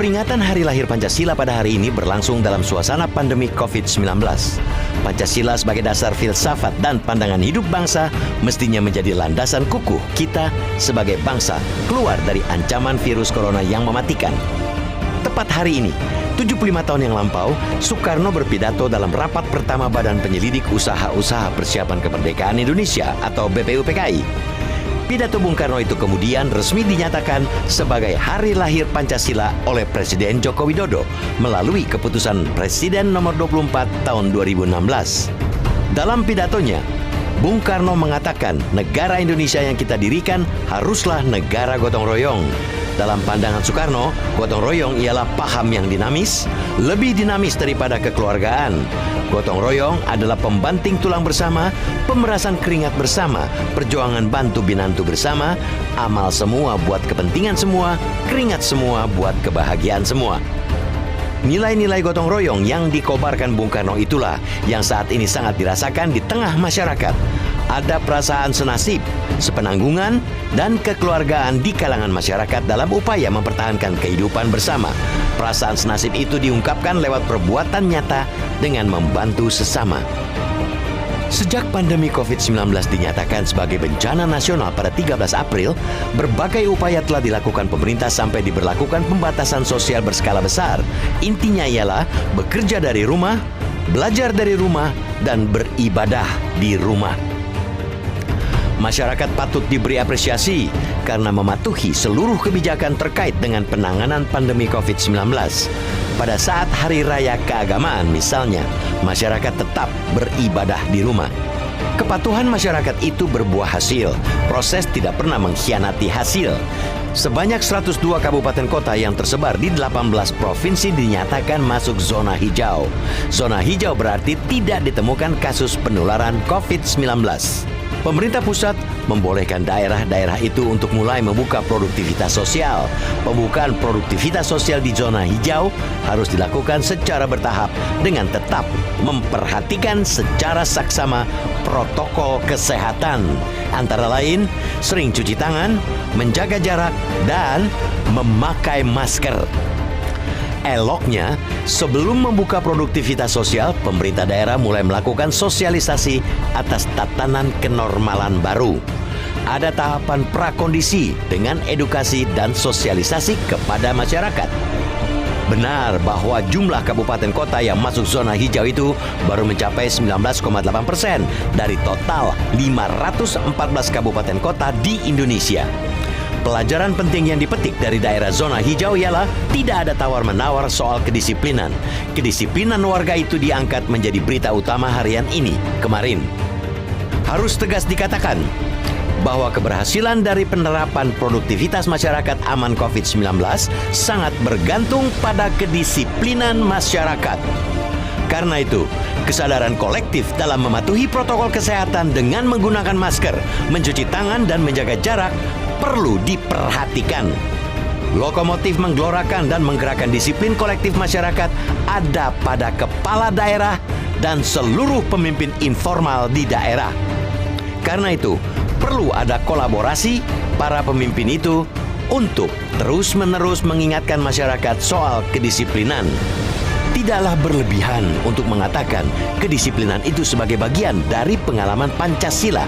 Peringatan Hari Lahir Pancasila pada hari ini berlangsung dalam suasana pandemi COVID-19. Pancasila sebagai dasar filsafat dan pandangan hidup bangsa mestinya menjadi landasan kukuh kita sebagai bangsa keluar dari ancaman virus corona yang mematikan. Tepat hari ini, 75 tahun yang lampau, Soekarno berpidato dalam rapat pertama Badan Penyelidik Usaha-Usaha Persiapan Kemerdekaan Indonesia atau BPUPKI. Pidato Bung Karno itu kemudian resmi dinyatakan sebagai Hari Lahir Pancasila oleh Presiden Joko Widodo melalui keputusan Presiden nomor 24 tahun 2016. Dalam pidatonya, Bung Karno mengatakan negara Indonesia yang kita dirikan haruslah negara gotong royong. Dalam pandangan Soekarno, gotong royong ialah paham yang dinamis, lebih dinamis daripada kekeluargaan. Gotong royong adalah pembanting tulang bersama, pemerasan keringat bersama, perjuangan bantu-binantu bersama, amal semua buat kepentingan semua, keringat semua buat kebahagiaan semua. Nilai-nilai gotong royong yang dikobarkan Bung Karno itulah yang saat ini sangat dirasakan di tengah masyarakat. Ada perasaan senasib, sepenanggungan, dan kekeluargaan di kalangan masyarakat dalam upaya mempertahankan kehidupan bersama. Perasaan senasib itu diungkapkan lewat perbuatan nyata dengan membantu sesama. Sejak pandemi COVID-19 dinyatakan sebagai bencana nasional pada 13 April, berbagai upaya telah dilakukan pemerintah sampai diberlakukan pembatasan sosial berskala besar. Intinya ialah bekerja dari rumah, belajar dari rumah, dan beribadah di rumah. Masyarakat patut diberi apresiasi karena mematuhi seluruh kebijakan terkait dengan penanganan pandemi COVID-19. Pada saat Hari Raya Keagamaan misalnya, masyarakat tetap beribadah di rumah. Kepatuhan masyarakat itu berbuah hasil. Proses tidak pernah mengkhianati hasil. Sebanyak 102 kabupaten kota yang tersebar di 18 provinsi dinyatakan masuk zona hijau. Zona hijau berarti tidak ditemukan kasus penularan COVID-19. Pemerintah pusat membolehkan daerah-daerah itu untuk mulai membuka produktivitas sosial. Pembukaan produktivitas sosial di zona hijau harus dilakukan secara bertahap dengan tetap memperhatikan secara saksama protokol kesehatan. Antara lain, sering cuci tangan, menjaga jarak, dan memakai masker. Eloknya, sebelum membuka produktivitas sosial, pemerintah daerah mulai melakukan sosialisasi atas tatanan kenormalan baru. Ada tahapan prakondisi dengan edukasi dan sosialisasi kepada masyarakat. Benar bahwa jumlah kabupaten kota yang masuk zona hijau itu baru mencapai 19,8% dari total 514 kabupaten kota di Indonesia. Pelajaran penting yang dipetik dari daerah zona hijau ialah tidak ada tawar-menawar soal kedisiplinan. Kedisiplinan warga itu diangkat menjadi berita utama harian ini, kemarin. Harus tegas dikatakan bahwa keberhasilan dari penerapan produktivitas masyarakat aman COVID-19 sangat bergantung pada kedisiplinan masyarakat. Karena itu, kesadaran kolektif dalam mematuhi protokol kesehatan dengan menggunakan masker, mencuci tangan, dan menjaga jarak perlu diperhatikan. Lokomotif menggelorakan dan menggerakkan disiplin kolektif masyarakat ada pada kepala daerah dan seluruh pemimpin informal di daerah. Karena itu, perlu ada kolaborasi para pemimpin itu untuk terus-menerus mengingatkan masyarakat soal kedisiplinan. Tidaklah berlebihan untuk mengatakan kedisiplinan itu sebagai bagian dari pengalaman Pancasila.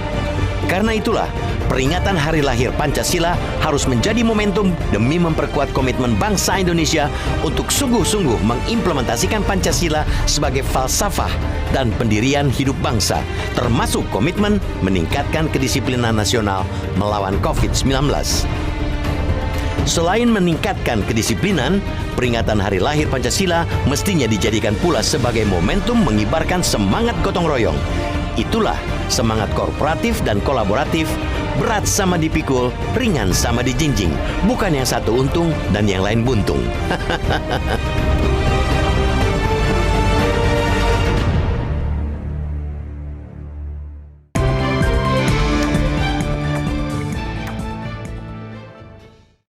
Karena itulah, peringatan Hari Lahir Pancasila harus menjadi momentum demi memperkuat komitmen bangsa Indonesia untuk sungguh-sungguh mengimplementasikan Pancasila sebagai falsafah dan pendirian hidup bangsa, termasuk komitmen meningkatkan kedisiplinan nasional melawan COVID-19. Selain meningkatkan kedisiplinan, peringatan Hari Lahir Pancasila mestinya dijadikan pula sebagai momentum mengibarkan semangat gotong royong. Itulah semangat korporatif dan kolaboratif, berat sama dipikul, ringan sama dijinjing. Bukan yang satu untung dan yang lain buntung.